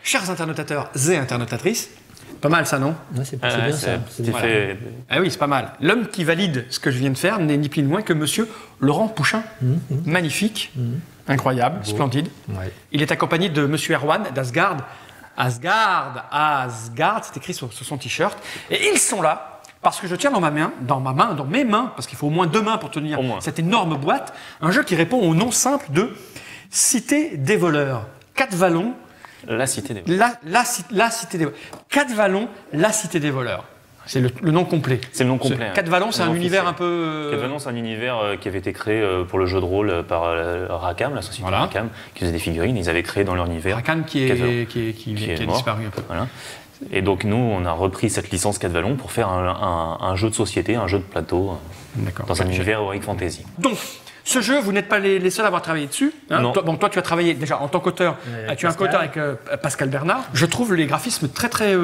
chers internautateurs et internautatrices, pas mal ça, non? Ouais, c'est bien ça. Voilà. Ah oui, c'est pas mal. L'homme qui valide ce que je viens de faire n'est ni plus ni moins que monsieur Laurent Pouchin. Magnifique, incroyable, splendide. Ouais. Il est accompagné de monsieur Erwan d'Asgard. Asgard, c'est écrit sur son t-shirt. Et ils sont là parce que je tiens dans mes mains, parce qu'il faut au moins 2 mains pour tenir cette énorme boîte, un jeu qui répond au nom simple de Cité des voleurs. 4 vallons. La Cité des voleurs. La Cité des voleurs. 4 vallons, la Cité des voleurs. C'est le nom complet. C'est le nom complet. 4 vallons, c'est un univers un peu... 4 vallons, c'est un univers qui avait été créé pour le jeu de rôle par Rackham, la société Rackham, qui faisait des figurines. Ils avaient créé dans leur univers. Rackham qui a disparu un peu. Voilà. Et donc nous, on a repris cette licence 4 vallons pour faire un jeu de société, un jeu de plateau, dans un univers Heroic Fantasy. Donc, ce jeu, vous n'êtes pas les seuls à avoir travaillé dessus. Hein. Non. Toi, tu as travaillé déjà en tant qu'auteur. Tu es un co-auteur avec Pascal Bernard. Je trouve les graphismes très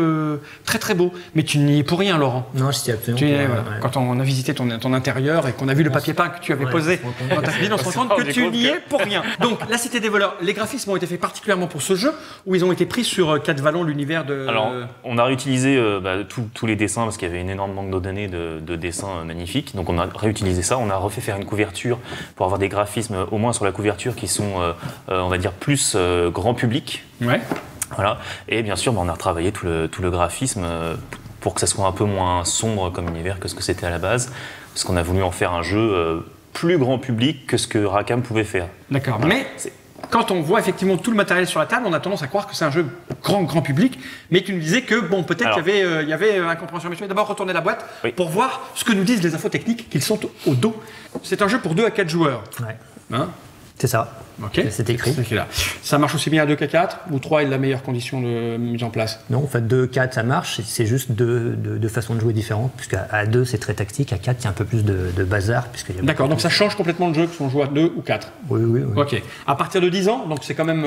beaux. Mais tu n'y es pour rien, Laurent. Non, je suis absolument Quand on a visité ton intérieur et qu'on a vu le papier peint que tu avais posé dans ta cuisine, on se rend compte que tu n'y es pour rien. Donc, la Cité des voleurs, les graphismes ont été faits particulièrement pour ce jeu ou ils ont été pris sur 4 vallons, l'univers de... Alors, on a réutilisé tous les dessins parce qu'il y avait une énorme banque de données de dessins magnifiques. Donc, on a réutilisé ça. On a refait faire une couverture pour avoir des graphismes, au moins sur la couverture, qui sont, on va dire, plus grand public. Ouais. Voilà. Et bien sûr, on a retravaillé tout le graphisme pour que ça soit un peu moins sombre comme univers que ce que c'était à la base, parce qu'on a voulu en faire un jeu plus grand public que ce que Rackham pouvait faire. D'accord. Voilà. Mais quand on voit effectivement tout le matériel sur la table, on a tendance à croire que c'est un jeu grand public, mais tu nous disais que bon, peut-être qu'il y avait incompréhension. Mais je vais d'abord retourner la boîte pour voir ce que nous disent les infos techniques qu'ils sont au dos. C'est un jeu pour 2 à 4 joueurs. Ouais. Hein? C'est ça. Ok. C'est écrit. Là. Ça marche aussi bien à 2 qu'à 4 ou 3 est la meilleure condition de mise en place? Non, en fait, 2, 4, ça marche. C'est juste deux façons de jouer différentes. Puisqu'à 2, c'est très tactique. À 4, il y a un peu plus de bazar. D'accord, donc ça change complètement le jeu que si on joue à 2 ou 4? Oui. Ok. À partir de 10 ans, donc c'est quand même...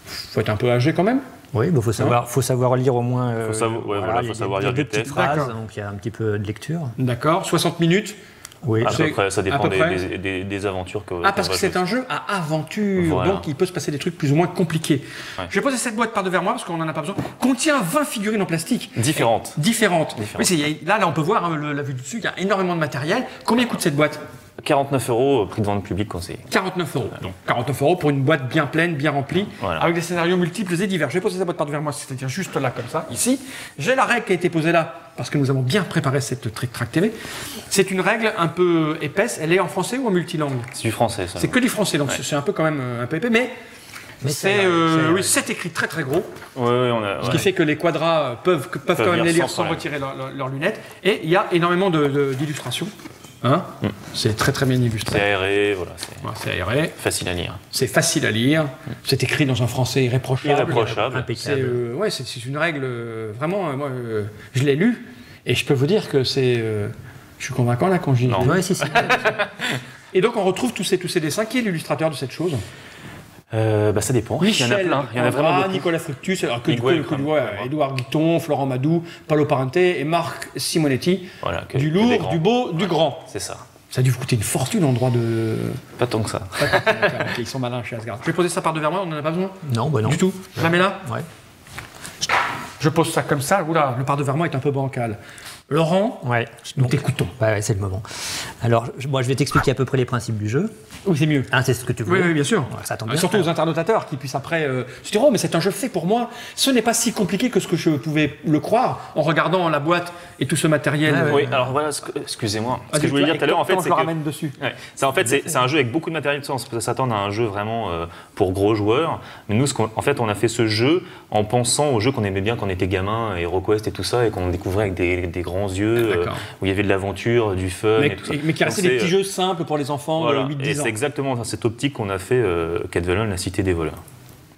faut être un peu âgé quand même? Oui, il faut savoir lire au moins... faut savoir lire des du petites texte. phrases, donc il y a un petit peu de lecture. D'accord, 60 minutes. Oui. À peu près, ça dépend des aventures que... parce que c'est un jeu à aventure, voilà. donc il peut se passer des trucs plus ou moins compliqués. Ouais. Je vais poser cette boîte par devant moi parce qu'on n'en a pas besoin. Contient 20 figurines en plastique. Différentes. Oui, là, on peut voir la vue du dessus, il y a énormément de matériel. Combien coûte cette boîte? 49 €, prix de vente public conseillé. 49 €. Donc 49 € pour une boîte bien pleine, bien remplie, avec des scénarios multiples et divers. Je vais poser cette boîte par devant moi, c'est-à-dire juste là, comme ça, ici. J'ai la règle qui a été posée là, parce que nous avons bien préparé cette Trick Track TV. C'est une règle un peu épaisse. Elle est en français ou en multilangue? C'est du français, ça. C'est que du français, donc c'est un peu quand même un peu épais, mais c'est écrit très gros. Ce qui fait que les quadras peuvent quand même les lire sans retirer leurs lunettes. Et il y a énormément d'illustrations. Hein? C'est très bien illustré. C'est aéré, voilà. C'est aéré. Facile à lire. C'est facile à lire. C'est écrit dans un français irréprochable. Impeccable. C'est une règle, vraiment, moi, je l'ai lu, et je peux vous dire que c'est... je suis convaincant là quand j'y... Ouais, si. Et donc on retrouve tous ces dessins. Qui est l'illustrateur de cette chose? Ça dépend. Michel, il y en a plein. Il y en a vraiment beaucoup. Nicolas Fructus, Édouard Guiton, Florent Madou, Paolo Parente et Marc Simonetti. Voilà, du lourd, du beau, du grand. C'est ça. Ça a dû vous coûter une fortune en droit de... Pas tant que ça. Ils sont malins chez Asgard. Je vais poser ça par devant moi, on n'en a pas besoin? Non. Du tout. Je la mets là? Ouais. Je pose ça comme ça. Oula, le par devant moi est un peu bancal. Laurent, nous t'écoutons. Ouais, c'est le moment. Alors, je vais t'expliquer à peu près les principes du jeu. Oui, c'est mieux. C'est ce que tu veux. Oui, bien sûr. Ça tombe bien. Surtout aux internautateurs qui puissent après se dire, oh, mais c'est un jeu fait pour moi. Ce n'est pas si compliqué que ce que je pouvais le croire en regardant la boîte et tout ce matériel. Oui, alors voilà, excusez-moi. Ce que je voulais dire tout à l'heure, en fait, c'est ramène dessus. C'est un jeu avec beaucoup de matériel. On peut s'attendre à un jeu vraiment pour gros joueurs. Mais nous, en fait, on a fait ce jeu en pensant au jeu qu'on aimait bien quand on était gamin, HeroQuest et tout ça, et qu'on découvrait avec des grands yeux, où il y avait de l'aventure, du fun et tout ça. Mais qui restait des petits jeux simples pour les enfants de 8-10 ans. C'est exactement dans cette optique qu'on a fait 4 vallons, la Cité des voleurs.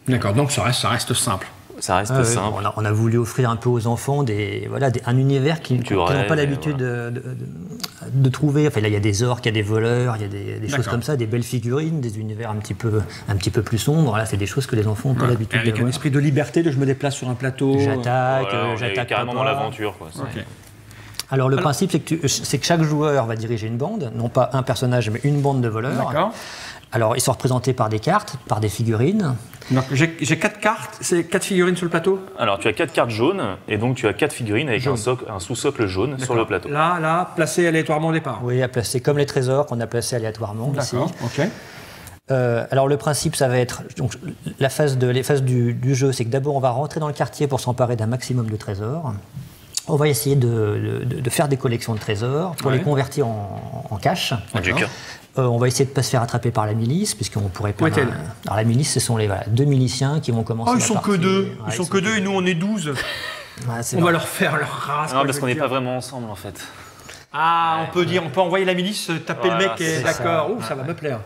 D'accord, donc ça reste simple. Ça reste simple. On a voulu offrir un peu aux enfants un univers qu'ils n'ont pas l'habitude de trouver. Enfin, là, il y a des orques, il y a des voleurs, il y a des choses comme ça, des belles figurines, des univers un petit peu plus sombres. Là, c'est des choses que les enfants n'ont pas l'habitude de voir. Avec un esprit de liberté, je me déplace sur un plateau. J'attaque carrément dans l'aventure. Alors le principe, c'est que chaque joueur va diriger une bande, non pas un personnage, mais une bande de voleurs. D'accord. Alors, ils sont représentés par des cartes, par des figurines. Donc, j'ai 4 cartes, c'est 4 figurines sur le plateau? Alors, tu as 4 cartes jaunes, et donc tu as 4 figurines avec un sous-socle jaune sur le plateau. Là, placé aléatoirement au départ. Oui, à placer comme les trésors qu'on a placés aléatoirement ici. D'accord, ok. Alors le principe, ça va être donc, les phases du jeu, c'est que d'abord on va rentrer dans le quartier pour s'emparer d'un maximum de trésors. On va essayer de faire des collections de trésors pour les convertir en cash. On va essayer de ne pas se faire attraper par la milice, puisqu'on pourrait pas. Alors la milice, ce sont les 2 miliciens qui vont commencer. Oh, ils sont que 2. Ils sont que 2 et nous on est 12. On va leur faire leur race. Non, parce qu'on n'est pas vraiment ensemble en fait. Ah, on peut envoyer la milice taper le mec. D'accord. Ça va me plaire.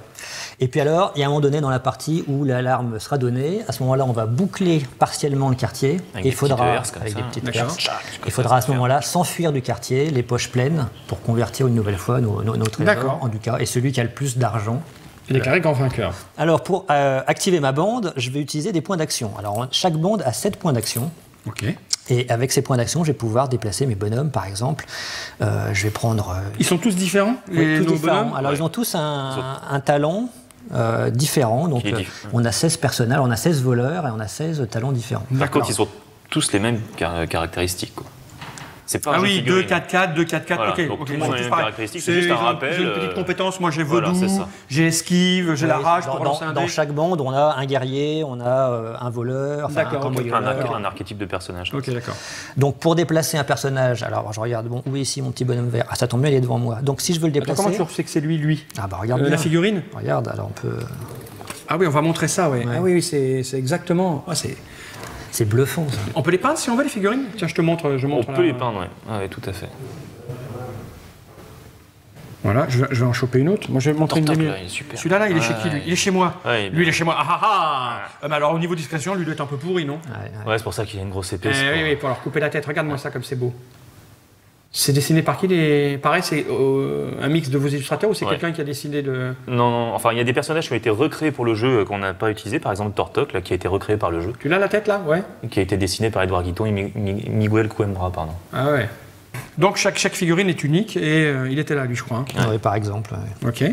Et puis alors, il y a un moment donné dans la partie où l'alarme sera donnée. À ce moment-là, on va boucler partiellement le quartier. Avec des petites herses. Il faudra à ce moment-là s'enfuir du quartier, les poches pleines, pour convertir une nouvelle fois nos trésors en ducats. Et celui qui a le plus d'argent est déclaré grand vainqueur. Alors, pour activer ma bande, je vais utiliser des points d'action. Alors, chaque bande a 7 points d'action. Ok. Et avec ces points d'action, je vais pouvoir déplacer mes bonhommes, par exemple. Je vais prendre... Ils sont tous différents? Oui, tous différents. Alors, ils ont tous un talent différent. Donc, on a 16 personnages, on a 16 voleurs et on a 16 talents différents. Par contre, ils ont tous les mêmes caractéristiques, quoi. C'est pas 2-4-4, 2-4-4, voilà, ok. Donc tout le monde a les mêmes caractéristiques, c'est juste un rappel. J'ai une petite compétence, moi j'ai vaudou, j'ai esquive, j'ai la rage pour lancer un dé. Dans chaque bande, on a un guerrier, on a un voleur, un archétype de personnage. Ok, d'accord. Donc pour déplacer un personnage, alors je regarde, où est ici mon petit bonhomme vert? Ah, ça tombe bien, il est devant moi. Donc si je veux le déplacer... Comment tu sais que c'est lui? Ah bah regarde la figurine? Regarde, alors on peut... Ah oui, on va montrer ça, oui. Ah oui, c'est exactement... C'est bluffant, ça. On peut les peindre si on veut, les figurines? Tiens, je te montre. On peut les peindre, oui. Ah, oui, tout à fait. Voilà, je vais en choper une autre. Moi, je vais montrer une demi. Celui-là, il est chez qui, lui? Il est chez moi. Lui, il est chez moi. Mais alors, au niveau discrétion, lui doit être un peu pourri, non? Ouais, c'est pour ça qu'il a une grosse épaisse. Oui, pour leur couper la tête. Regarde-moi ça, comme c'est beau. C'est dessiné par qui? Pareil, c'est un mix de vos illustrateurs ou c'est quelqu'un qui a décidé de... Non, enfin il y a des personnages qui ont été recréés pour le jeu qu'on n'a pas utilisé, par exemple Tortok, là, qui a été recréé par le jeu. Tu l'as la tête là? Ouais. Qui a été dessiné par Edouard Guiton et Miguel Coimbra, pardon. Ah ouais. Donc chaque figurine est unique et il était là lui, je crois. Oui, par exemple. Ok.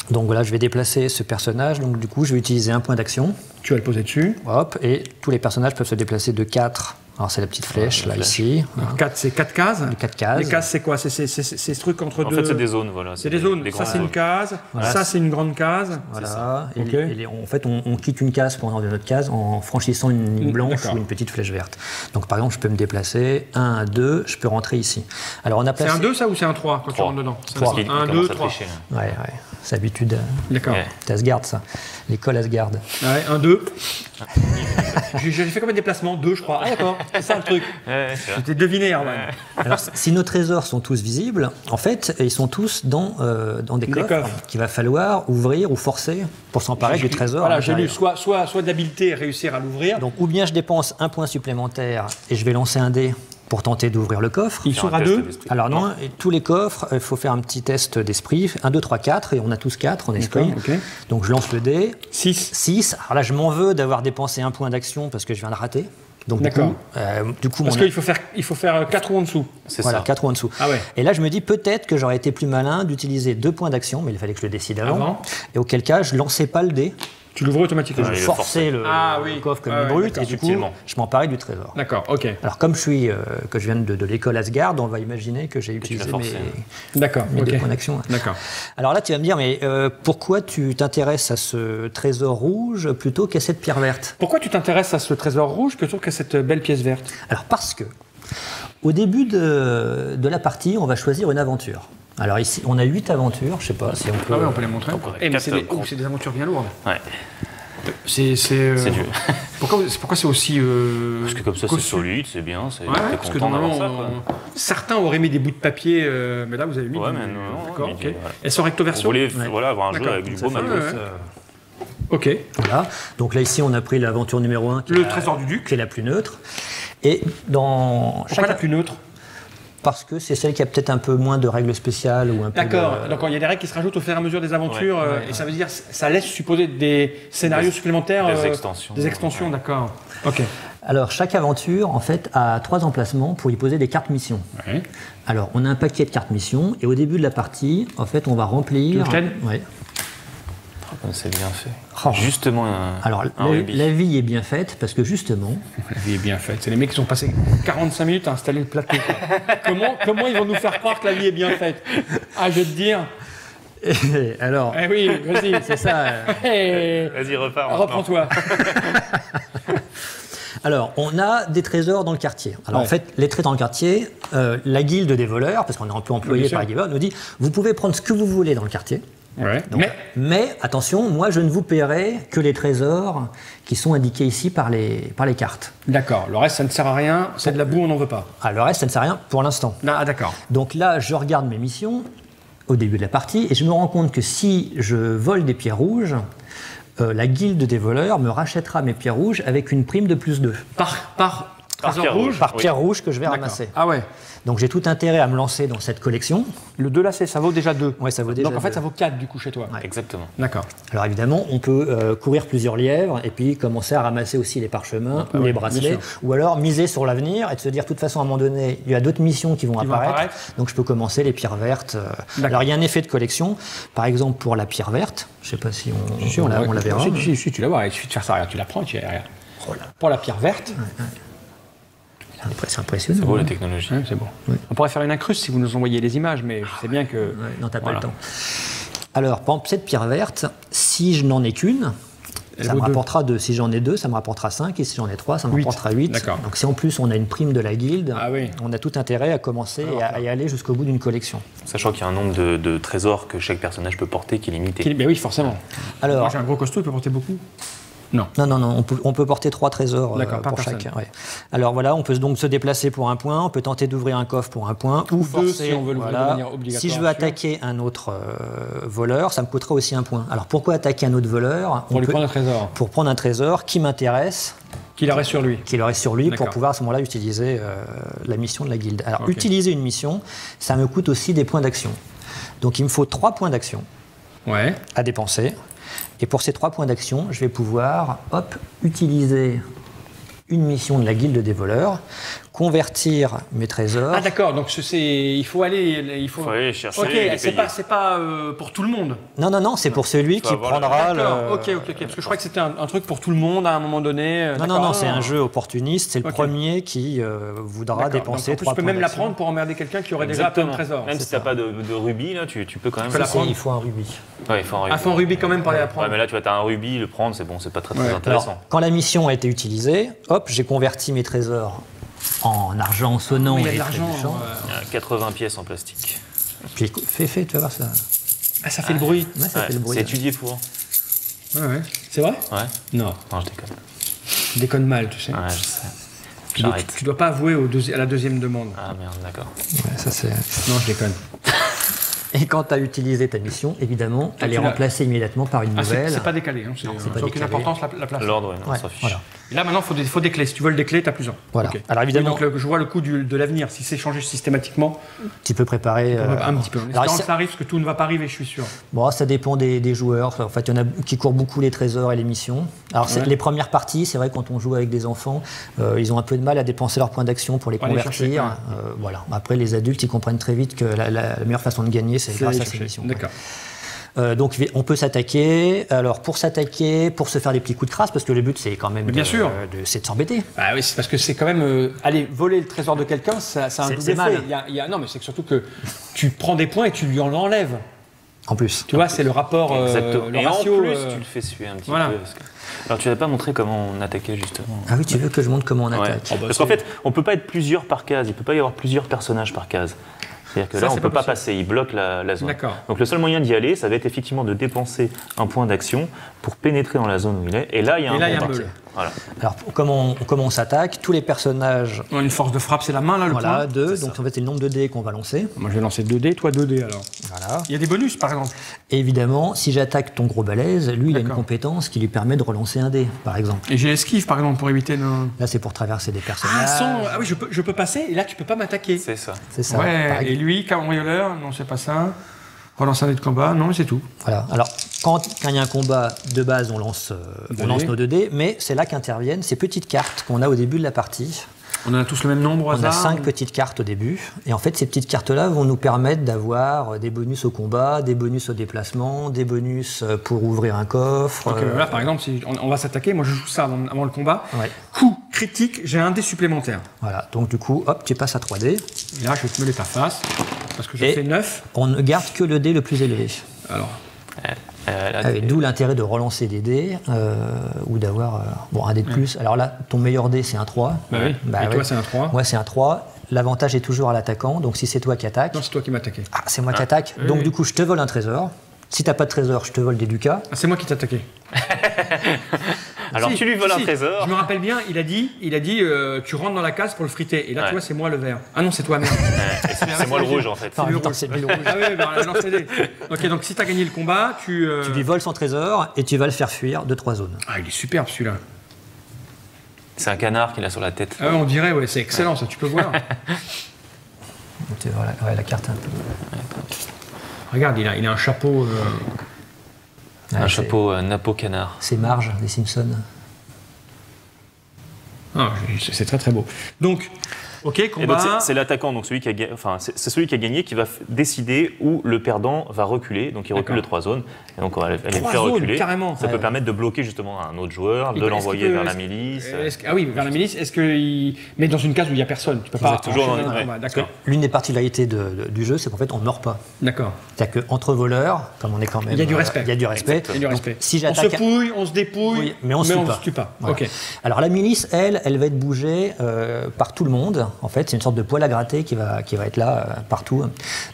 Donc voilà, je vais déplacer ce personnage, donc du coup je vais utiliser un point d'action. Tu vas le poser dessus. Hop, et tous les personnages peuvent se déplacer de 4. Alors c'est la petite flèche, là, ici. Donc 4, c'est 4 cases. Les 4 cases. Les cases, c'est quoi? C'est ce truc entre deux... En fait, c'est des zones, voilà. C'est des zones. Ça, c'est une case. Voilà. Ça, c'est une grande case. Voilà. Et en fait, on quitte une case pour entrer dans une autre case en franchissant une ligne blanche ou une petite flèche verte. Donc par exemple, je peux me déplacer 1, 2, je peux rentrer ici. Alors on a placé... C'est un 2, ça, ou c'est un 3 quand tu rentres dedans? 3. 1, 2, 3. Ouais. C'est l'habitude. D'accord. C'est Asgard, ça. L'école Asgard. Ouais, 1, 2. J'ai fait combien de déplacements? 2, je crois. Ah d'accord, c'est ça le truc. J'étais deviné, Erwan. Alors, si nos trésors sont tous visibles, en fait, ils sont tous dans des coffres qu'il va falloir ouvrir ou forcer pour s'emparer du trésor. Voilà, j'ai lu soit d'habileté et réussir à l'ouvrir. Donc, ou bien je dépense un point supplémentaire et je vais lancer un dé pour tenter d'ouvrir le coffre. Il s'ouvre à 2? Alors non, tous les coffres, il faut faire un petit test d'esprit. 1, 2, 3, 4, et on a tous 4 en esprit. Okay. Donc je lance le dé. 6. Alors là, je m'en veux d'avoir dépensé un point d'action parce que je viens de rater. Donc du coup parce qu'il faut faire 4 ou en dessous. Voilà, 4 ou en dessous. Ah ouais. Et là, je me dis peut-être que j'aurais été plus malin d'utiliser 2 points d'action, mais il fallait que je le décide avant. Et auquel cas, je lançais pas le dé. Tu l'ouvres automatiquement. Je forçais le coffre comme une brute et du coup, je m'emparais du trésor. D'accord, ok. Alors comme je viens de l'école Asgard, on va imaginer que j'ai utilisé mes 2 points d'action. D'accord. Alors là, tu vas me dire, mais pourquoi tu t'intéresses à ce trésor rouge plutôt qu'à cette pierre verte? Pourquoi tu t'intéresses à ce trésor rouge plutôt qu'à cette belle pièce verte? Alors parce que, au début de la partie, on va choisir une aventure. Alors ici, on a 8 aventures, je sais pas si on peut... Ah oui, on peut les montrer. Mais c'est des aventures bien lourdes. Ouais. C'est dur. Pourquoi c'est aussi... Parce que comme ça, c'est solide, c'est bien, c'est parce que normalement, certains auraient mis des bouts de papier, mais là, vous avez mis... Ouais, mais non. D'accord, ok. Elles sont recto verso? Vous voulez avoir un jeu avec du beau matos. Ok. Voilà. Donc là, ici, on a pris l'aventure numéro 1. Le trésor du duc. Qui est la plus neutre. Et dans... Pourquoi la plus neutre? Parce que c'est celle qui a peut-être un peu moins de règles spéciales ou un peu. D'accord. Donc il y a des règles qui se rajoutent au fur et à mesure des aventures, et ça veut dire ça laisse supposer des scénarios supplémentaires. Des extensions. Des extensions, d'accord. Ok. Alors chaque aventure, en fait, a 3 emplacements pour y poser des cartes missions. Ouais. Alors on a un paquet de cartes missions et au début de la partie, en fait, on va remplir. Tu veux que je t'aide ? Ouais. C'est bien fait. Justement, alors, la vie est bien faite parce que justement... La vie est bien faite. C'est les mecs qui ont passé 45 minutes à installer le plateau. Comment ils vont nous faire croire que la vie est bien faite? Ah, je vais te dire... Alors... Eh oui, vas-y. C'est ça. Vas-y, repars. Reprends-toi. Alors, on a des trésors dans le quartier. Alors, en fait, les trésors dans le quartier, la guilde des voleurs, parce qu'on est un peu employé par la guilde, nous dit, vous pouvez prendre ce que vous voulez dans le quartier. Ouais. Donc, mais attention, moi je ne vous paierai que les trésors qui sont indiqués ici par les cartes. D'accord, le reste ça ne sert à rien, c'est de la boue, on n'en veut pas. Ah, le reste ça ne sert à rien pour l'instant. Ah d'accord. Donc là je regarde mes missions au début de la partie et je me rends compte que si je vole des pierres rouges, la guilde des voleurs me rachètera mes pierres rouges avec une prime de +2. Par pierre rouge que je vais ramasser. Ah ouais. Donc j'ai tout intérêt à me lancer dans cette collection. Le 2 là, ça vaut déjà 2. Ouais, ça vaut déjà. Donc en fait, ça vaut 4 du coup chez toi. Ouais. Exactement. D'accord. Alors évidemment, on peut courir plusieurs lièvres et puis commencer à ramasser aussi les parchemins ou les bracelets, ou alors miser sur l'avenir et de se dire de toute façon à un moment donné, il y a d'autres missions qui vont apparaître. Donc je peux commencer les pierres vertes. Alors il y a un effet de collection. Par exemple pour la pierre verte, je ne sais pas si on la verra. Si, tu la vois, il suffit de faire ça. Regarde, tu la prends et tu regardes. Pour la pierre verte. C'est impressionnant. C'est beau la technologie. Ouais, c'est beau. Ouais. On pourrait faire une incruste si vous nous envoyiez les images, mais je sais bien que... Ouais, non, t'as pas le temps. Alors, par exemple, cette pierre verte, si je n'en ai qu'une, ça me rapportera 2. Si j'en ai 2, ça me rapportera 5. Et si j'en ai 3, ça me rapportera 8. Donc si en plus on a une prime de la guilde, on a tout intérêt à commencer et à y aller jusqu'au bout d'une collection. Sachant qu'il y a un nombre de trésors que chaque personnage peut porter qui est limité. Ben oui, forcément. Alors, moi j'ai un gros costaud, il peut porter beaucoup. Non, on peut porter 3 trésors pour chacun. Ouais. Alors voilà, on peut donc se déplacer pour un point, on peut tenter d'ouvrir un coffre pour un point, ou forcer, si on veut l'ouvrir de manière obligatoire. Si je veux attaquer un autre voleur, ça me coûtera aussi un point. Alors pourquoi attaquer un autre voleur? Pour lui prendre un trésor. Pour prendre un trésor qui m'intéresse. Qu'il aurait sur lui. Qu'il aurait sur lui pour pouvoir à ce moment-là utiliser la mission de la guilde. Alors utiliser une mission, ça me coûte aussi des points d'action. Donc il me faut 3 points d'action à dépenser. Et pour ces 3 points d'action, je vais pouvoir utiliser une mission de la guilde des voleurs, convertir mes trésors. Ah d'accord, donc il faut aller chercher. Ok, c'est pas pour tout le monde. Non, c'est pour celui qui prendra le... Ok, parce que je crois que c'était un truc pour tout le monde à un moment donné. Non, c'est un jeu opportuniste, c'est le premier qui voudra dépenser 3 points. Tu peux même la prendre pour emmerder quelqu'un qui aurait déjà plein de trésors. Même si tu n'as pas de rubis, là, tu peux quand même la prendre. Il faut un rubis. Ouais, il faut un rubis. Il faut un rubis quand même pour aller la prendre. Ouais, mais là, tu as un rubis, le prendre, c'est bon, c'est pas très intéressant. Alors, quand la mission a été utilisée, j'ai converti mes trésors en argent sonnant et trébuchant. Il y a 80 pièces en plastique. Puis fais, tu vas voir ça. Ah, ça fait le bruit. Ouais, ça fait le bruit. C'est étudié pour. Ouais. C'est vrai? Ouais. Non, je déconne. Tu déconnes mal, tu sais. Ouais, je sais. Tu dois pas avouer à la deuxième demande. Ah merde, d'accord. Ouais, ça c'est... Non, je déconne. Et quand tu as utilisé ta mission, évidemment, elle est remplacée immédiatement par une nouvelle. C'est pas décalé, c'est pas aucune importance la place. L'ordre, on s'en fiche. Voilà. Et là maintenant, il faut des clés. Si tu veux des clés, tu as plus un. Voilà. Okay. Alors évidemment, donc je vois le coup de l'avenir. Si c'est changé systématiquement, tu peux préparer un petit peu. Alors, ça arrive, parce que tout ne va pas arriver, je suis sûr. Bon, ça dépend des joueurs. En fait, il y en a qui courent beaucoup les trésors et les missions. Alors les premières parties, c'est vrai quand on joue avec des enfants, ils ont un peu de mal à dépenser leurs points d'action pour les convertir. Voilà. Après, les adultes, ils comprennent très vite que la meilleure façon de gagner, c'est grâce à ces missions. D'accord. Donc on peut s'attaquer. Alors pour s'attaquer, pour se faire des petits coups de crasse, parce que le but c'est quand même c'est de s'embêter. Ah oui, c'est parce que c'est quand même aller voler le trésor de quelqu'un, ça a un double effet. Non, mais c'est surtout que tu prends des points et tu lui en enlèves. En plus. Tu vois, c'est le rapport. Exactement. Le et ratio, en plus, tu le fais suer un petit peu. Alors tu n'as pas montré comment on attaquait justement. Ah oui, tu veux que je montre comment on attaque. Parce qu'en fait, on ne peut pas être plusieurs par case. Il ne peut pas y avoir plusieurs personnages par case. C'est-à-dire que là, on ne peut pas passer, il bloque la zone. Donc le seul moyen d'y aller, ça va être effectivement de dépenser un point d'action pour pénétrer dans la zone où il est. Et là, il y a un meule. Voilà. Alors comment on s'attaque? Tous les personnages ont une force de frappe, c'est la main là, le point. 2, donc en fait c'est le nombre de dés qu'on va lancer. Moi je vais lancer 2 dés, toi 2 dés alors. Voilà. Il y a des bonus par exemple. Et évidemment, si j'attaque ton gros balèze, lui il a une compétence qui lui permet de relancer un dé, par exemple. Et j'ai esquive par exemple pour éviter Là c'est pour traverser des personnages. Ah oui, je peux passer et là tu peux pas m'attaquer. C'est ça. C'est ça. Ouais, et lui, cambrioleur, non c'est pas ça. Relance un dé de combat, non, c'est tout. Voilà. Alors, quand il y a un combat de base, on lance nos 2 dés, mais c'est là qu'interviennent ces petites cartes qu'on a au début de la partie. On a tous le même nombre au hasard? On a 5 petites cartes au début. Et en fait, ces petites cartes-là vont nous permettre d'avoir des bonus au combat, des bonus au déplacement, des bonus pour ouvrir un coffre. Ok, là, par exemple, si on va s'attaquer, moi je joue ça avant le combat. Ouais. Coup critique, j'ai un dé supplémentaire. Voilà, donc du coup, hop, tu passes à 3D. Et là, je vais te me les ta face, parce que je fais 9. On ne garde que le dé le plus élevé. Alors... D'où l'intérêt de relancer des dés ou d'avoir un dé de plus. Alors là, ton meilleur dé, c'est un 3. Bah oui. Et toi, c'est un 3. Moi, c'est un 3. L'avantage est toujours à l'attaquant. Donc si c'est toi qui attaque. Non, c'est toi qui m'attaquais. Ah, c'est moi qui attaque. Donc du coup, je te vole un trésor. Si t'as pas de trésor, je te vole des ducats. Ah, c'est moi qui t'ai attaqué. Alors tu lui voles un trésor. Je me rappelle bien, il a dit tu rentres dans la case pour le friter. Et là, tu vois, c'est moi le vert. Ah non, c'est toi, merde. C'est moi le rouge, en fait. C'est le rouge. Ah oui, bah, lance les dés. Ok, donc si t'as gagné le combat, tu lui voles son trésor et tu vas le faire fuir de 3 zones. Ah, il est superbe celui-là. C'est un canard qu'il a sur la tête. Ah ouais, on dirait, ouais, c'est excellent, ça, tu peux voir. Tu vois la carte un peu. Regarde, il a un chapeau. Un chapeau Napo canard. C'est Marge des Simpsons. Ah, c'est très très beau. Donc, ok, combat. C'est l'attaquant, donc celui qui a gagné, c'est celui qui a gagné qui va décider où le perdant va reculer. Donc il recule de 3 zones. Et donc on va le faire reculer. Carrément. Ça peut permettre de bloquer justement un autre joueur, de l'envoyer vers la milice. Ah oui, vers la milice. Est-ce qu'il met dans une case où il n'y a personne? Tu peux pas toujours dans combat. D'accord. L'une des particularités du jeu, c'est qu'en fait, on ne meurt pas. D'accord. C'est-à-dire qu'entre voleurs, comme on est quand même. Il y a du respect. Il y a du respect. Il y a du respect. Donc, si on se pouille, on se dépouille, oui, mais on ne se tue pas. Voilà. Ok. Alors la milice, elle va être bougée par tout le monde. En fait, c'est une sorte de poil à gratter qui va être là partout.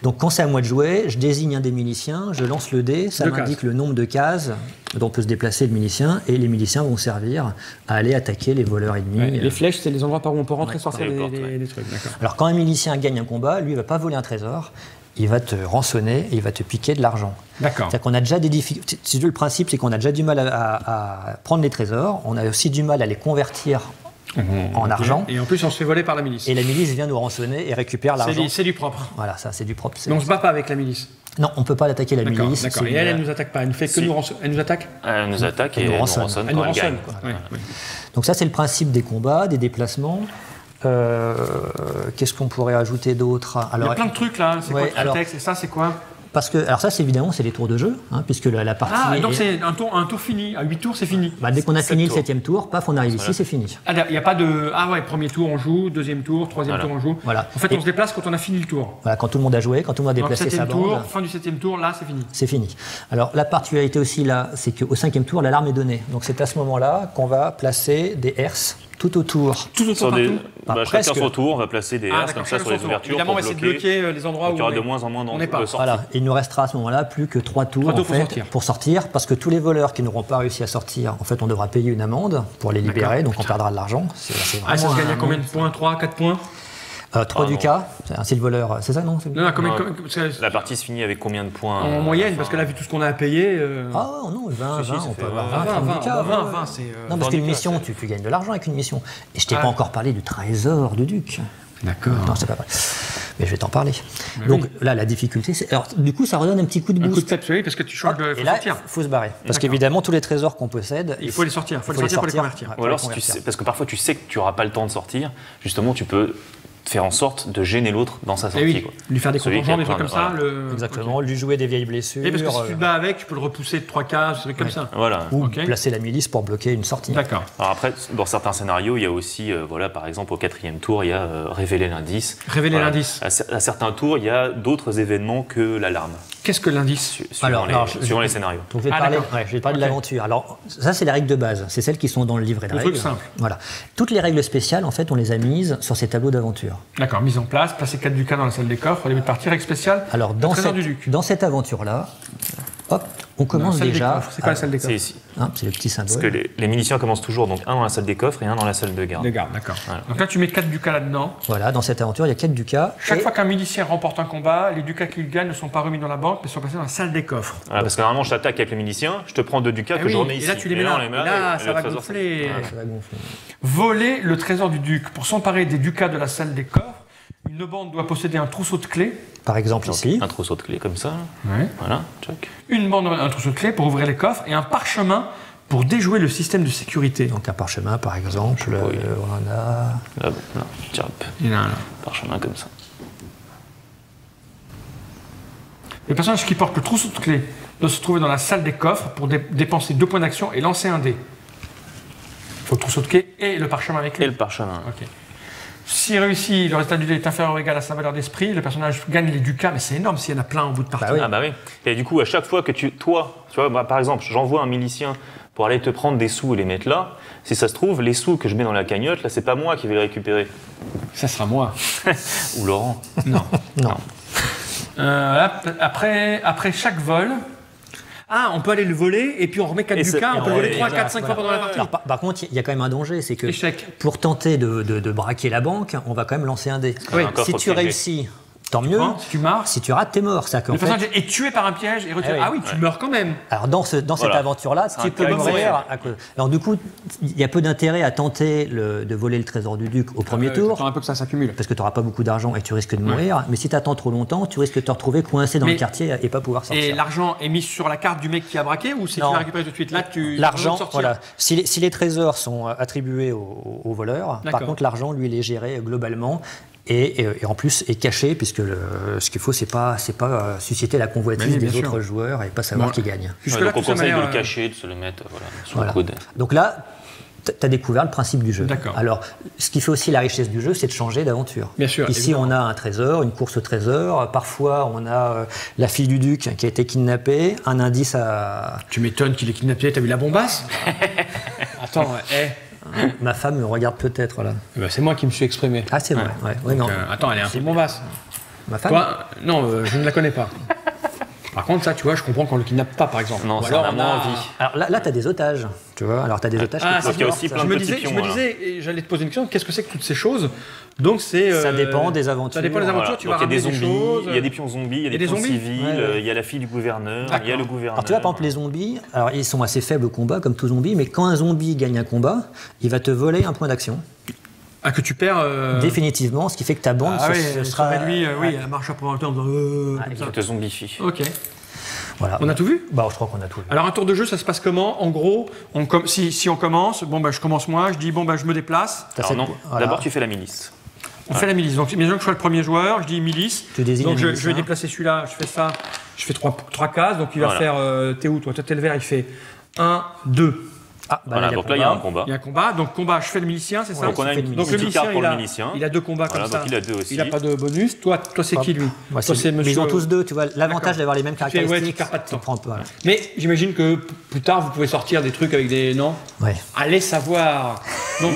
Donc quand c'est à moi de jouer, je désigne un des miliciens, je lance le dé, ça m'indique le nombre de cases dont peut se déplacer le milicien, et les miliciens vont servir à aller attaquer les voleurs ennemis. Ouais, les flèches, c'est les endroits par où on peut rentrer, sortir des trucs. Alors quand un milicien gagne un combat, lui, il ne va pas voler un trésor, il va te rançonner et il va te piquer de l'argent. D'accord. C'est-à-dire qu'on a déjà des difficultés. Si tu veux, le principe, c'est qu'on a déjà du mal à prendre les trésors, on a aussi du mal à les convertir en argent. Et en plus, on se fait voler par la milice. Et la milice vient nous rançonner et récupère l'argent. C'est du propre. Voilà, ça, c'est du propre. Mais on ne se bat pas avec la milice. Non, on ne peut pas attaquer la milice. D'accord. Et elle ne nous attaque pas. Elle ne fait que nous rançonner. Elle nous attaque. Elle nous attaque et elle nous rançonne quand elle gagne. Oui. Donc ça, c'est le principe des combats, des déplacements. Qu'est-ce qu'on pourrait ajouter d'autre? Il y a plein de trucs là. C'est quoi le texte? Et ça, c'est quoi? Parce que, alors ça, c'est évidemment, c'est les tours de jeu, puisque la partie. Ah, donc c'est un tour fini. À 8 tours, c'est fini. Bah, dès qu'on a fini le 7e tour, paf, on arrive ici, c'est fini. Ah, il n'y a pas de. Ah ouais, premier tour, on joue, deuxième tour, troisième tour, on joue. Voilà. En fait, on se déplace quand on a fini le tour. Voilà, quand tout le monde a joué, quand tout le monde a déplacé sa bande. Fin du 7e tour, là, c'est fini. C'est fini. Alors, la particularité aussi, là, c'est qu'au 5e tour, l'alarme est donnée. Donc, c'est à ce moment-là qu'on va placer des herses tout autour. Tout autour partout. Chacun son tour, on va placer des herses comme ça sur les ouvertures. Évidemment, on va essayer de bloquer les endroits où il y aura de moins en moins de sorties. Voilà, il nous restera à ce moment-là plus que 3 tours, en fait, pour sortir, parce que tous les voleurs qui n'auront pas réussi à sortir, en fait, on devra payer une amende pour les libérer, donc on perdra de l'argent. Ça se gagne à combien de points? 3, 4 points? 3 ducats, ainsi le voleur, c'est ça, non? La partie se finit avec combien de points en moyenne, parce que là, vu tout ce qu'on a à payer. Ah non, 20, on peut avoir 20 ducats. 20, c'est. Non, parce qu'une mission, tu gagnes de l'argent avec une mission. Et je t'ai pas encore parlé du trésor du duc. D'accord. Non, c'est pas vrai. Mais je vais t'en parler. Donc là, la difficulté, c'est. Alors, du coup, ça redonne un petit coup de boost. Un coup de step, oui, parce que tu changes de. Et là, il faut se barrer. Parce qu'évidemment, tous les trésors qu'on possède. Il faut les sortir. Il faut les sortir pour les convertir. Ou alors, parce que parfois, tu sais que tu n'auras pas le temps de sortir, justement, tu peux faire en sorte de gêner l'autre dans sa sortie. Oui, lui faire des contingents, des trucs comme ça. Exactement, lui jouer des vieilles blessures. Et parce que si tu te bats avec, tu peux le repousser de 3 cases, des trucs comme ça. Voilà. Ou placer la milice pour bloquer une sortie. D'accord. Alors après, dans certains scénarios, il y a aussi, par exemple, au 4e tour, il y a révéler l'indice. Révéler l'indice. À certains tours, il y a d'autres événements que l'alarme. Qu'est-ce que l'indice? Suivant les scénarios. Donc je vais parler de l'aventure. Alors, ça, c'est les règles de base. C'est celles qui sont dans le livret de règles. Le truc simple. Voilà. Toutes les règles spéciales, en fait, on les a mises sur ces tableaux d'aventure. D'accord, mise en place, placer 4 ducats dans la salle des coffres, au début de partie, règle spéciale. Alors, dans cette aventure-là, hop, on commence déjà. C'est quoi la salle des coffres? C'est ici. C'est le petit symbole. Parce que les miliciens commencent toujours, donc un dans la salle des coffres et un dans la salle de garde. D'accord. Voilà. Donc là, tu mets 4 ducats là-dedans. Voilà, dans cette aventure, il y a 4 ducats. Chaque fois qu'un milicien remporte un combat, les ducats qu'il gagne ne sont pas remis dans la banque, mais sont placés dans la salle des coffres. Voilà, parce que normalement, je t'attaque avec les miliciens, je te prends 2 ducats que je remets ici. Et là, tu les mets là. Là, ça va gonfler. Voler le trésor du duc. Pour s'emparer des ducats de la salle des coffres, une bande doit posséder un trousseau de clés. Par exemple, ici. Un trousseau de clés comme ça. Ouais. Voilà, check. Une bande, un trousseau de clés pour ouvrir les coffres et un parchemin pour déjouer le système de sécurité. Donc un parchemin, par exemple, Oui. on en a... Là, bon, là, tiens, hop, Il y en a un là. parchemin comme ça. Le personnage qui porte le trousseau de clés doit se trouver dans la salle des coffres pour dépenser 2 points d'action et lancer un dé. Il faut le trousseau de clés et le parchemin avec lui. Et le parchemin. Ok. S'il réussit, le résultat du dé est inférieur ou égal à sa valeur d'esprit, le personnage gagne les ducats, mais c'est énorme s'il y en a plein au bout de partie. Bah oui. Ah bah oui. Et du coup, à chaque fois que tu vois, bah, par exemple, j'envoie un milicien pour aller te prendre des sous et les mettre là, si ça se trouve, les sous que je mets dans la cagnotte, là, c'est pas moi qui vais les récupérer. Ça sera moi. Ou Laurent. Non. Non. Après chaque vol, on peut aller le voler et puis on remet 4 Et ducats, on peut le voler 3, 4, Voilà, 5 fois pendant la partie. Alors, par contre, il y a quand même un danger, c'est que Échec. pour tenter de braquer la banque, on va quand même lancer un dé. Oui. Un coffre Si tu piégé. réussis, tant mieux. Si tu marches, Si tu rates, t'es mort. le personnage est tué par un piège et retiré. Ah oui. Tu meurs quand même. Alors dans cette Voilà. aventure-là, C'est tu un peux cas mourir. extrême. À cause... Alors du coup, il y a peu d'intérêt à tenter de voler le trésor du duc au premier tour, T'attends un peu que ça s'accumule. parce que tu n'auras pas beaucoup d'argent et tu risques de mourir. Mais si tu attends trop longtemps, tu risques de te retrouver coincé dans Mais- le quartier et pas pouvoir sortir. Et l'argent est mis sur la carte du mec qui a braqué ou c'est tu Non. l'as récupéré tout de suite? Là, tu L'argent, tu veux sortir. voilà. Si les trésors sont attribués aux voleurs, D'accord. par contre l'argent, lui, il est géré globalement. Et en plus est caché, puisque ce qu'il faut, c'est pas susciter la convoitise Mais oui, bien des sûr. autres joueurs et pas savoir Bon. qui gagne. Jusque-là, Donc on tout ça m'a conseille de l'air, le cacher, de se le mettre sur Voilà. le coude. Donc là, tu as découvert le principe du jeu. D'accord. Alors, ce qui fait aussi la richesse du jeu, c'est de changer d'aventure. Bien sûr, Ici, évidemment. on a un trésor, une course au trésor. Parfois, on a la fille du duc qui a été kidnappée, un indice à... Tu m'étonnes qu'il ait kidnappé, t'as vu la bombasse? Attends, Ma femme me regarde peut-être, là. c'est moi qui me suis exprimé. Ah, c'est vrai. Ouais. Oui, non. Attends, elle est un peu bombasse. Ma femme Toi, non, je ne la connais pas. Par contre, ça, tu vois, je comprends qu'on le kidnappe pas, par exemple. Non, Ou ça alors, en a on moins envie. Alors là, tu as des otages, tu vois. Alors, tu as des otages Ah, qui donc il y a sortent. aussi plein je de me petits disais, pions, et j'allais te poser une question, qu'est-ce que c'est que toutes ces choses? Donc c'est... Ça dépend des aventures. Ça dépend des aventures, Voilà. tu Donc vas il y a des ramener zombies, choses. il y a des pions zombies, il y a des pions zombies civils, Ouais. il y a la fille du gouverneur, il y a le gouverneur. Alors tu vois, par exemple, les zombies, alors ils sont assez faibles au combat, comme tout zombie, mais quand un zombie gagne un combat, il va te voler un point d'action, Ah, que tu perds... définitivement, ce qui fait que ta bande Ah oui, ce sera sera... réduit, oui, Ouais. elle marche après un temps, comme ça. Ça te zombifie. Ok. Voilà. On a tout vu? Bah, je crois qu'on a tout vu. Alors un tour de jeu, ça se passe comment? En gros, si on commence, je commence moi, je dis je me déplace, T'as Alors cette- non, voilà. d'abord tu fais la milice. on fait la milice. Donc imagine que je sois le premier joueur, je dis milice. Tu désignes Donc un je vais milicien. déplacer celui-là, je fais ça, je fais trois cases, donc il va Voilà. faire, t'es où toi? Toi t'es le vert, il fait 1, 2. Ah, bah, Voilà, donc là il y a un combat. Il y a un combat, donc combat, je fais le milicien, c'est ça? Donc on a fait une une Donc le petite milicien, carte pour le milicien. il a 2 combats Voilà, comme ça. donc il a 2 aussi. Il n'a pas de bonus. Toi c'est qui lui? Moi, Toi c'est mais monsieur... ils ont tous deux, tu vois. L'avantage D'accord. d'avoir les mêmes fais- ouais, tu caractéristiques, perds pas de tu temps. prends pas. Mais j'imagine que plus tard, vous pouvez sortir des trucs avec des... Non? Ouais. Allez savoir. Donc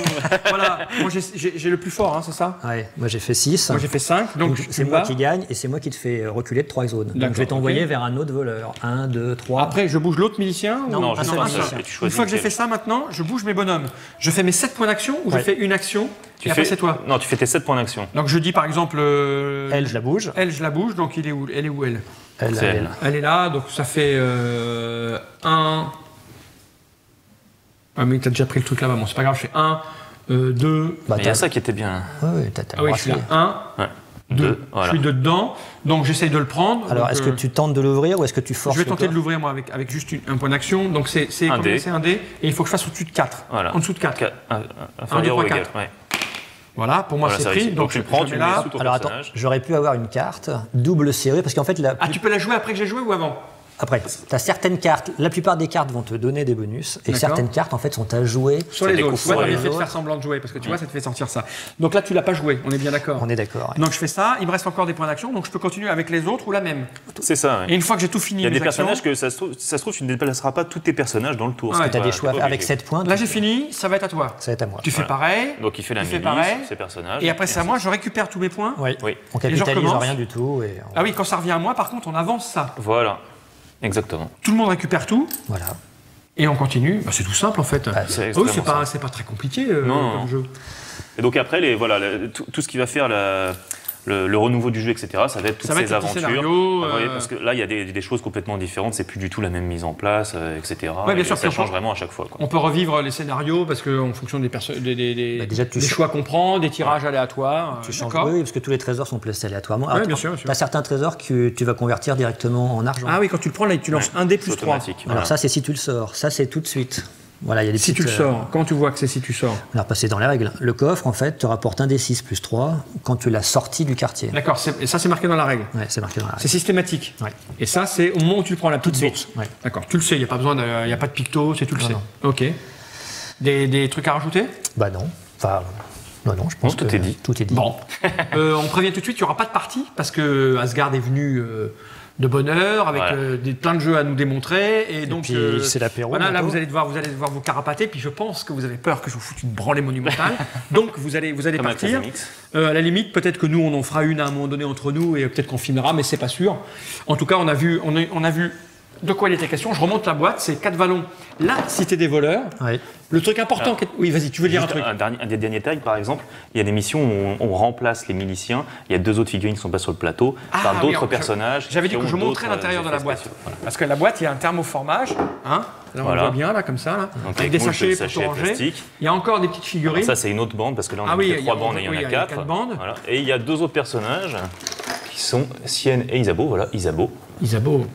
voilà, moi j'ai le plus fort, hein, c'est ça? Ouais. Moi, j'ai fait 6. Moi j'ai fait 5, donc C'est tu moi vas. qui gagne et c'est moi qui te fais reculer de 3 zones. Donc D'accord, je vais t'envoyer ok. vers un autre voleur. 1, 2, 3. Après, je bouge l'autre milicien ou... Non, je Ah sais un pas, seul ça, milicien. tu Une choisis fois que j'ai lequel. fait ça, maintenant, je bouge mes bonhommes. Je fais mes 7 points d'action ou je Ouais. fais une action Tu et après fais- c'est toi? Non, tu fais tes 7 points d'action. Donc je dis par exemple... Elle, je la bouge. Elle, je la bouge, donc elle est où elle? Elle, C'est elle. Elle est là, donc ça fait 1... Ah mais t'as déjà pris le truc là-bas, bon c'est pas grave, je fais 1, 2... Bah, Mais il y a ça qui était bien. Ouais, t'as Ah oui, je suis bracelet. là, 1, Ouais. 2, 2, voilà. je suis dedans, donc j'essaye de le prendre. Alors, donc, est-ce que tu tentes de l'ouvrir ou est-ce que tu forces je vais le tenter de coffre l'ouvrir moi avec juste un point d'action, donc c'est Un combien? dé. C'est un dé, et il faut que je fasse au-dessus de 4, Voilà. en dessous de 4. Inférieur ou 1, 2, 3, égal. Ouais. Voilà, pour moi Voilà, c'est ça pris, réussit. donc tu le je prends, mets tu le là. mets sous ton Alors attends, personnage. j'aurais pu avoir une carte double serrée parce qu'en fait, Ah, tu peux la jouer après que j'ai joué ou avant? après, tu as certaines cartes, la plupart des cartes vont te donner des bonus et D'accord. certaines cartes en fait sont à jouer. Sur Ça les autres, découpe tu vois, sur t'avais les fait de autres. faire semblant de jouer, parce que tu vois, ça te fait sortir ça. Donc là, tu l'as pas joué, on est bien d'accord. On est d'accord. ouais. Donc je fais ça, il me reste encore des points d'action, donc je peux continuer avec les autres ou la même. C'est ça. ouais. Et une fois que j'ai tout fini, Il y a mes des personnages actions, que ça se trouve, tu ne déplaceras pas tous tes personnages dans le tour. Ah ouais. Tu as Voilà, des choix t'es pas avec obligé. 7 points. là j'ai fini, ça va être à toi. Ça va être à moi. Tu fais pareil, Donc il fait la Tu fais milice, pareil. ses personnages. et après c'est à moi, je récupère tous mes points. Oui. Oui. On Et je capitalise recommence. rien du tout. Et Ah oui, quand ça revient à moi, par contre, on avance ça. Voilà. Exactement. Tout le monde récupère tout, voilà. et on continue. Bah, c'est tout simple en fait. c'est Ah oui, extrêmement c'est pas très compliqué Non, comme non. jeu. Et donc après, tout ce qui va faire le renouveau du jeu, etc., ça va être toutes Ça va ces être tout le aventures. scénario, Ah, ouais, parce que là, il y a des choses complètement différentes, c'est plus du tout la même mise en place, etc. Ouais, bien Et sûr, ça puis change vraiment à chaque fois. Quoi. On peut revivre les scénarios parce qu'en fonction des déjà, tu des choix qu'on prend, des tirages aléatoires. Tu changes. d'accord. Oui, parce que tous les trésors sont placés aléatoirement. Ouais, bien sûr, bien sûr. Tu as certains trésors que tu vas convertir directement en argent. Ah oui, quand tu le prends là, tu lances Ouais, un dé c'est plus 3. automatique. Alors Voilà. ça, c'est si tu le sors. Ça, c'est tout de suite. Voilà, il y a des Si tu le sors, quand tu vois que c'est si tu sors. Alors, passer dans les règles. Le coffre, en fait, te rapporte un D6 plus 3 quand tu l'as sorti du quartier. D'accord, et ça c'est marqué dans la règle. Ouais, c'est marqué dans la règle. C'est systématique. Ouais. Et ça, c'est au moment où tu le prends la petite bourse. Ouais. D'accord, tu le sais, il n'y a pas besoin il n'y a pas de picto, c'est tu le sais. Non. Ok. Des trucs à rajouter? Bah non. Enfin, non, je pense que tout est dit. Tout est dit. Bon. On prévient tout de suite, il n'y aura pas de partie, parce que Asgard est venu de bonne heure, avec plein de jeux à nous démontrer. Et donc, puis, c'est l'apéro. Voilà, là, bientôt. vous allez devoir vous carapater, puis je pense que vous avez peur que je vous foute une branlée monumentale. Donc, vous allez Comme partir. À la limite, peut-être que nous, on en fera une à un moment donné entre nous, et peut-être qu'on filmera, mais c'est pas sûr. En tout cas, on a vu de quoi il était question. Je remonte la boîte, c'est 4 vallons. La cité des voleurs. Ouais. Le truc important... Oui, vas-y, tu veux dire un truc? Un des derniers tags, par exemple, il y a des missions où on remplace les miliciens. Il y a 2 autres figurines qui ne sont pas sur le plateau par d'autres personnages. J'avais dit que je montrais l'intérieur de la boîte. Voilà. Parce que la boîte, il y a un thermoformage. Hein, là, on le voit bien, là, comme ça. Là, donc, avec des sachets pour tout ranger. Il y a encore des petites figurines. Alors ça, c'est une autre bande, parce que là, on a fait 3 bandes et il y en a 4. Voilà. Et il y a 2 autres personnages qui sont Sienne et Isabeau. Voilà, Isabeau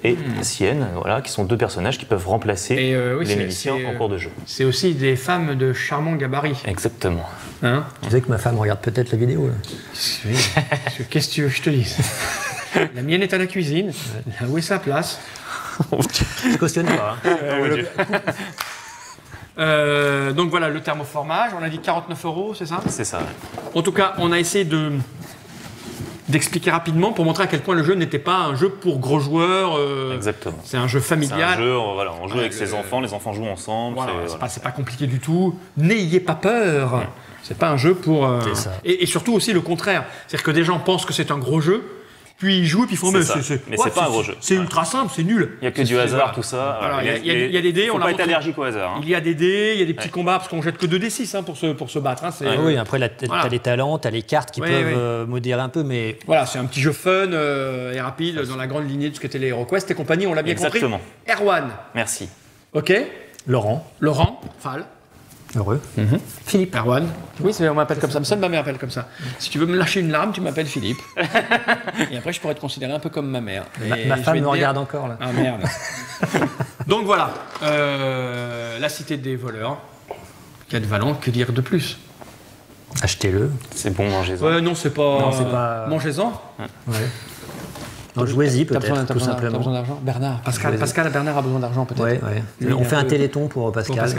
et Sienne, voilà, qui sont 2 personnages qui peuvent remplacer les miliciens en cours de jeu. C'est aussi des femmes de charmants gabarits. Exactement. Hein, tu sais que ma femme regarde peut-être la vidéo. Là. Oui. Qu'est-ce que tu veux que je te dise? La mienne est à la cuisine. Là où est sa place? Je cautionne pas. Donc voilà, le thermoformage. On a dit 49 €, c'est ça? C'est ça. Ouais. En tout cas, on a essayé d'expliquer rapidement pour montrer à quel point le jeu n'était pas un jeu pour gros joueurs. Exactement. C'est un jeu familial. C'est un jeu, voilà, on joue avec ses enfants, les enfants jouent ensemble. Voilà, c'est pas compliqué du tout. N'ayez pas peur. Ouais. C'est pas un jeu pour. Et surtout aussi le contraire. C'est-à-dire que des gens pensent que c'est un gros jeu. Puis ils jouent et puis ils font mais c'est pas un gros jeu. C'est ultra simple, c'est nul. Il n'y a que du hasard, tout ça. Voilà, il y a des dés. Il ne faut pas être allergique au hasard. Il y a des dés, il y a des petits combats, parce qu'on jette que 2d6 pour se battre. Hein, oui, après, tu as les talents, tu as les cartes qui peuvent modérer un peu, mais... Voilà, c'est un petit jeu fun et rapide dans la grande lignée de ce qu'étaient les HeroQuest et compagnie, on l'a bien compris. Erwan. Merci. Ok. Laurent. Fall. Heureux. Philippe. Erwan. Oui, on m'appelle comme ça. Seule ma mère m'appelle comme ça. Si tu veux me lâcher une larme, tu m'appelles Philippe. Et après, je pourrais te considérer un peu comme ma mère. Ma femme me regarde encore, là. Ah, merde. Donc voilà. La cité des voleurs. 4 vallons, que dire de plus? Achetez-le. C'est bon, mangez-en. Non, c'est pas... Mangez-en. Ouais. Non, jouez-y peut-être, tout simplement. T'as besoin d'argent? Bernard. Bernard a besoin d'argent peut-être. Ouais. On fait un téléthon pour Pascal.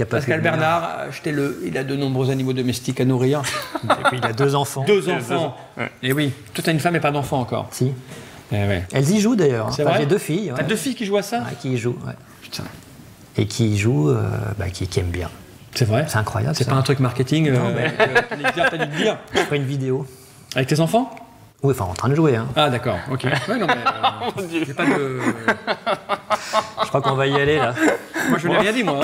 Pascal Bernard, achetez-le. Il a de nombreux animaux domestiques à nourrir. Et puis il a 2 enfants. 2 enfants. Et oui. Toi, t'as une femme et pas d'enfant encore. Si. Elles y jouent d'ailleurs. C'est vrai. J'ai 2 filles. T'as 2 filles qui jouent à ça? Qui y jouent. Putain. Et qui jouent, qui aiment bien. C'est vrai? C'est incroyable. C'est pas un truc marketing. T'as dû te dire. Je ferai une vidéo. Avec tes enfants? Oui, enfin en train de jouer. Hein. Ah d'accord, ok. Ouais, non, mais j'ai pas de... Je crois qu'on va y aller là. Moi je n'ai rien dit moi.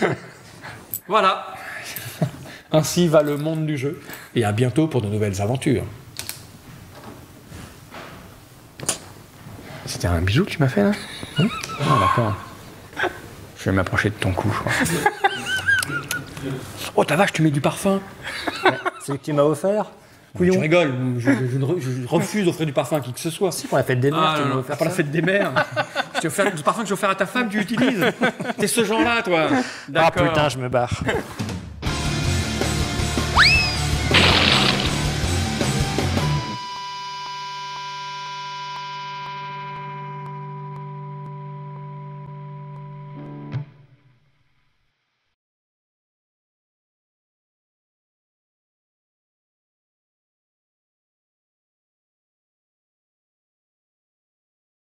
Hein. Voilà. Ainsi va le monde du jeu. Et à bientôt pour de nouvelles aventures. C'était un bisou que tu m'as fait là? Ah d'accord. Je vais m'approcher de ton cou, je crois. Oh ta vache, tu mets du parfum. C'est ce que tu m'as offert? Couillon. Tu rigoles, je refuse d'offrir du parfum à qui que ce soit. Si, pour la fête des mères, tu m'as offert pour la fête des mères. Du parfum que j'ai offert à ta femme, tu utilises. T'es ce genre-là, toi. Ah putain, je me barre.